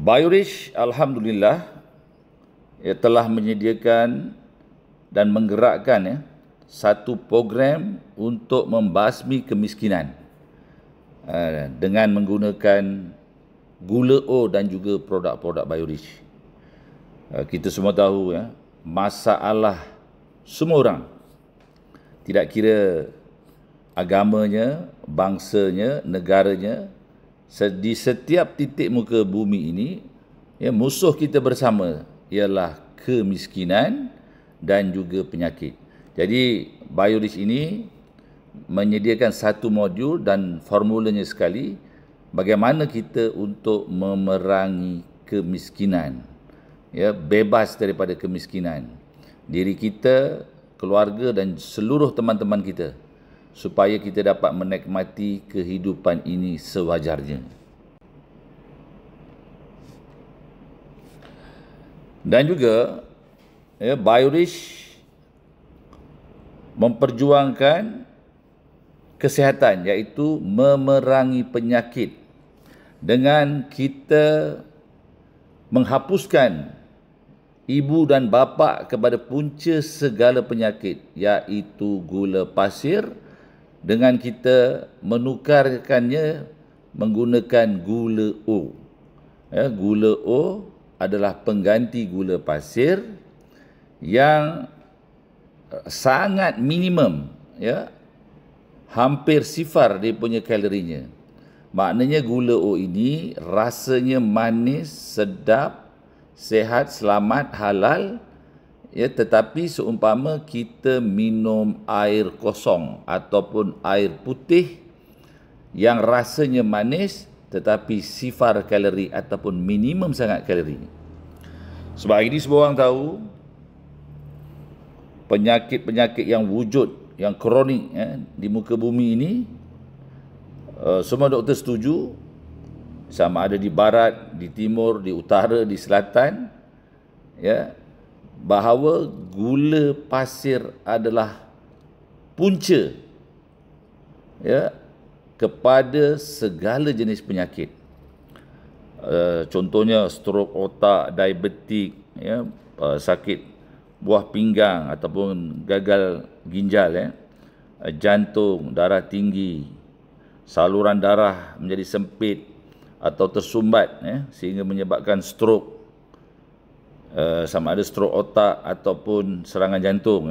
Biorich alhamdulillah telah menyediakan dan menggerakkan satu program untuk membasmi kemiskinan dengan menggunakan gula O dan juga produk-produk Biorich. Kita semua tahu masalah semua orang, tidak kira agamanya, bangsanya, negaranya, di setiap titik muka bumi ini, musuh kita bersama ialah kemiskinan dan juga penyakit. Jadi Biorich ini menyediakan satu modul dan formulanya sekali bagaimana kita untuk memerangi kemiskinan, bebas daripada kemiskinan diri kita, keluarga dan seluruh teman-teman kita, supaya kita dapat menikmati kehidupan ini sewajarnya. Dan juga Biorich memperjuangkan kesihatan, iaitu memerangi penyakit dengan kita menghapuskan ibu dan bapa kepada punca segala penyakit, iaitu gula pasir, dengan kita menukarkannya menggunakan gula O. Gula O adalah pengganti gula pasir yang sangat minimum, hampir sifar dia punya kalorinya. Maknanya gula O ini rasanya manis, sedap, sehat, selamat, halal, tetapi seumpama kita minum air kosong ataupun air putih yang rasanya manis tetapi sifar kalori ataupun minimum sangat kalori. Sebab ini semua orang tahu penyakit-penyakit yang wujud, yang kronik di muka bumi ini, semua doktor setuju, sama ada di barat, di timur, di utara, di selatan, bahawa gula pasir adalah punca kepada segala jenis penyakit. Contohnya strok otak, diabetik, sakit buah pinggang ataupun gagal ginjal, jantung, darah tinggi, saluran darah menjadi sempit atau tersumbat sehingga menyebabkan strok, sama ada strok otak ataupun serangan jantung,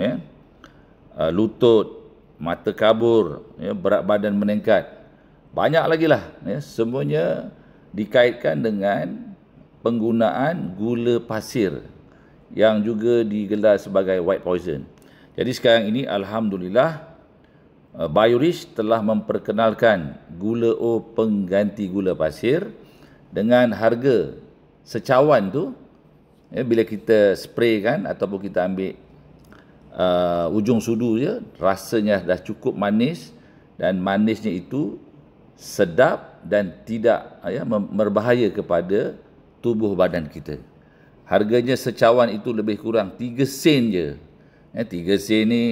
lutut, mata kabur, berat badan meningkat. Banyak lagi lah, semuanya dikaitkan dengan penggunaan gula pasir yang juga digelar sebagai white poison. Jadi sekarang ini alhamdulillah Biorich telah memperkenalkan gula O pengganti gula pasir dengan harga secawan tu, bila kita spray kan ataupun kita ambil ujung sudu je, rasanya dah cukup manis, dan manisnya itu sedap dan tidak berbahaya kepada tubuh badan kita. Harganya secawan itu lebih kurang 3 sen je. 3 sen ni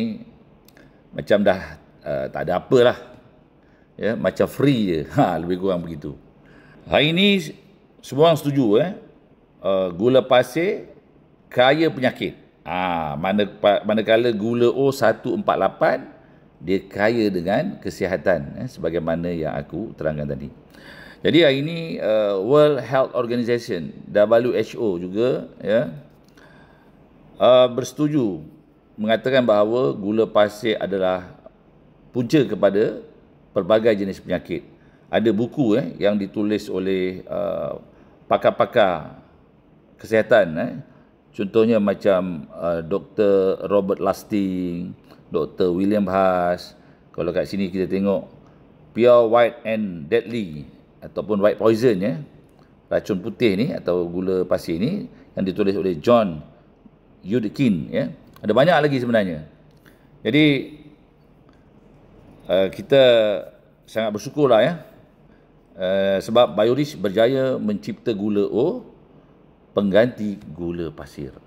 macam dah tak ada apalah, macam free je, lebih kurang begitu. Hari ini semua orang setuju gula pasir kaya penyakit. Manakala gula O 148 dia kaya dengan kesihatan, sebagaimana yang aku terangkan tadi. Jadi hari ini World Health Organization, WHO juga bersetuju mengatakan bahawa gula pasir adalah punca kepada pelbagai jenis penyakit. Ada buku yang ditulis oleh pakar-pakar kesihatan, contohnya macam Dr. Robert Lustig, Dr. William Haas. Kalau kat sini kita tengok Pure White and Deadly ataupun White Poison, racun putih ni atau gula pasir ni, yang ditulis oleh John Yudkin. Ada banyak lagi sebenarnya. Jadi kita sangat bersyukurlah sebab Biorich berjaya mencipta gula O pengganti gula pasir.